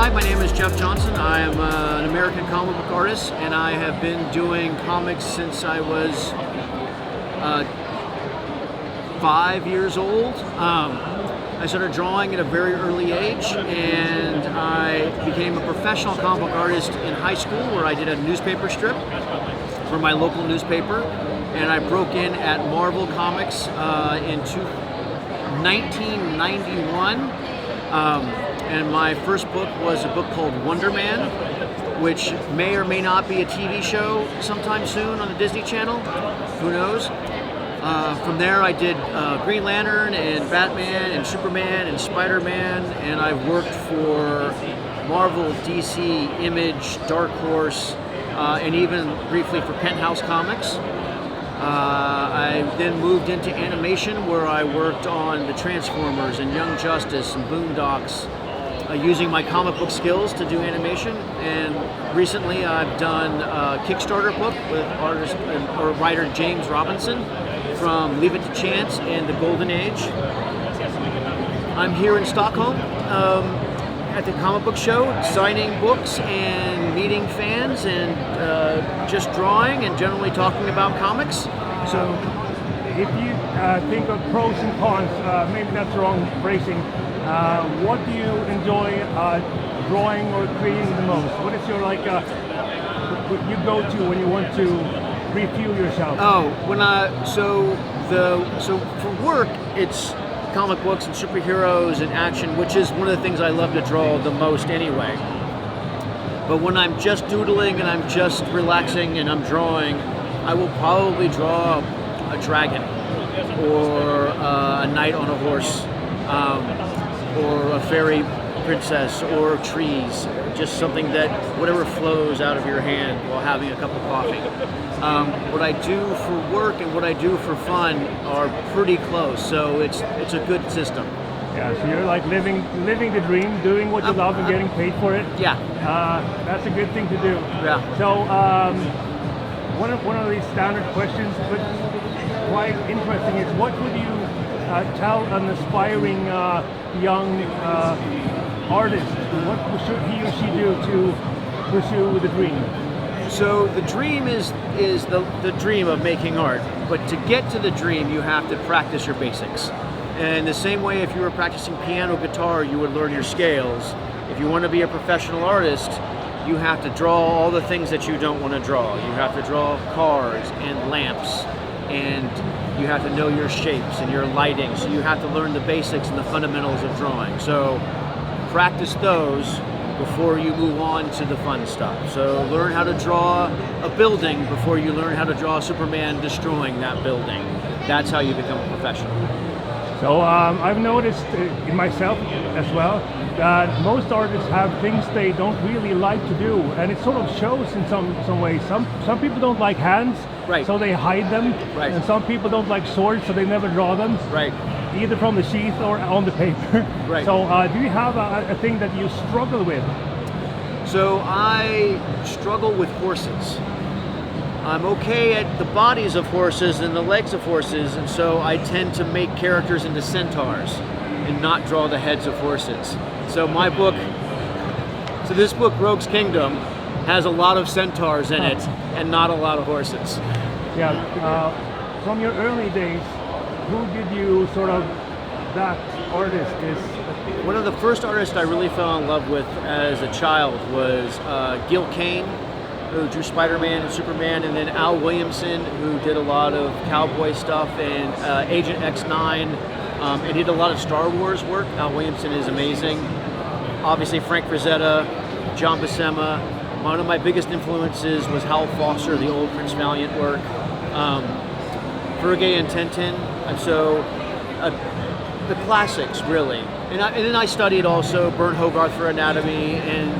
Hi, my name is Jeff Johnson. I am an American comic book artist, and I have been doing comics since I was 5 years old. I started drawing at a very early age, and I became a professional comic book artist in high school, where I did a newspaper strip for my local newspaper, and I broke in at Marvel Comics in 1991. And my first book was a book called Wonder Man, which may or may not be a TV show sometime soon on the Disney Channel. Who knows? From there, I did Green Lantern and Batman and Superman and Spider-Man, and I've worked for Marvel, DC, Image, Dark Horse, and even briefly for Penthouse Comics. I then moved into animation, where I worked on the Transformers and Young Justice and Boondocks, using my comic book skills to do animation. And recently I've done a Kickstarter book with artist or writer James Robinson from Leave It to Chance and The Golden Age. I'm here in Stockholm at the comic book show, signing books and meeting fans, and just drawing and generally talking about comics. So, if you think of pros and cons, maybe that's the wrong phrasing, what do you enjoy drawing or creating the most? What is your what you go to when you want to refuel yourself? So for work, it's comic books and superheroes and action, which is one of the things I love to draw the most anyway. But when I'm just doodling and I'm just relaxing and I'm drawing, I will probably draw a dragon or a knight on a horse, or a fairy princess, or trees, just something that whatever flows out of your hand while having a cup of coffee. What I do for work and what I do for fun are pretty close, so it's a good system. Yeah, so you're like living the dream, doing what you love and getting paid for it. Yeah. That's a good thing to do. Yeah. So one of these standard questions, but quite interesting, is what would you tell an aspiring young artist? What should he or she do to pursue the dream? So the dream is the dream of making art, but to get to the dream, you have to practice your basics. And the same way, if you were practicing piano, guitar, you would learn your scales. If you want to be a professional artist, you have to draw all the things that you don't want to draw. You have to draw cars and lamps, and you have to know your shapes and your lighting. So you have to learn the basics and the fundamentals of drawing. So practice those before you move on to the fun stuff. So learn how to draw a building before you learn how to draw Superman destroying that building. That's how you become a professional. So I've noticed in myself as well that most artists have things they don't really like to do, and it sort of shows in some ways. Some people don't like hands, right, so they hide them, right, and some people don't like swords, so they never draw them, right, either from the sheath or on the paper. Right. So do you have a thing that you struggle with? So I struggle with horses. I'm okay at the bodies of horses and the legs of horses, and so I tend to make characters into centaurs and not draw the heads of horses. So this book, Rogue's Kingdom, has a lot of centaurs in it and not a lot of horses. Yeah. From your early days, who did you sort of, that artist is? One of the first artists I really fell in love with as a child was Gil Kane, who drew Spider-Man and Superman, and then Al Williamson, who did a lot of cowboy stuff, and Agent X9, and did a lot of Star Wars work. Al Williamson is amazing. Obviously Frank Frazetta, John Buscema. One of my biggest influences was Hal Foster, the old Prince Valiant work. Fergie and Tintin, and so the classics, really. And then I studied also Bernd Hogarth for anatomy, and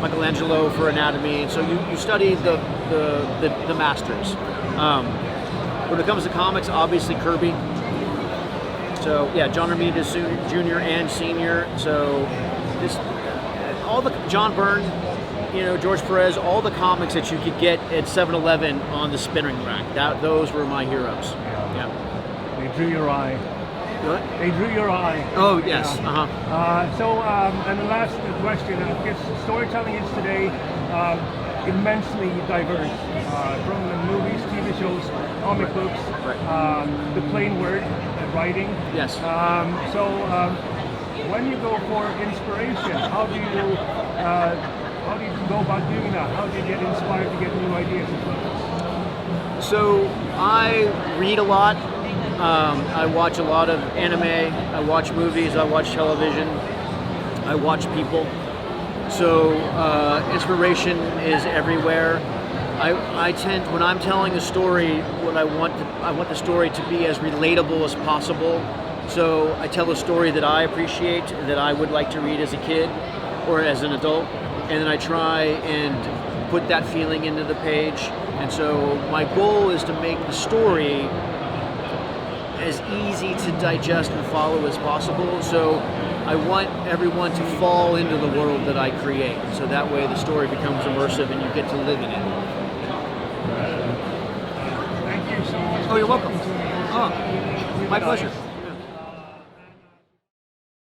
Michelangelo for anatomy, and so you study the masters. When it comes to comics, obviously Kirby. So yeah, John Romita Jr. and Senior. So all the John Byrne, George Perez, all the comics that you could get at 7-Eleven on the spinning rack. Those were my heroes. They drew your eye. What? They drew your eye. Oh, yes. Yeah. And the last question, I guess storytelling is today immensely diverse, from the movies, TV shows, comic books, the plain word, writing. Yes. When you go for inspiration, how do you go about doing that? How do you get inspired to get new ideas? So I read a lot. I watch a lot of anime. I watch movies. I watch television. I watch people. So inspiration is everywhere. I tend, when I'm telling a story, I want the story to be as relatable as possible. So I tell a story that I appreciate, that I would like to read as a kid or as an adult, and then I try and put that feeling into the page. And so my goal is to make the story as easy to digest and follow as possible. So I want everyone to fall into the world that I create. So that way the story becomes immersive and you get to live in it. Thank you so much. Oh, you're welcome. Oh, my pleasure.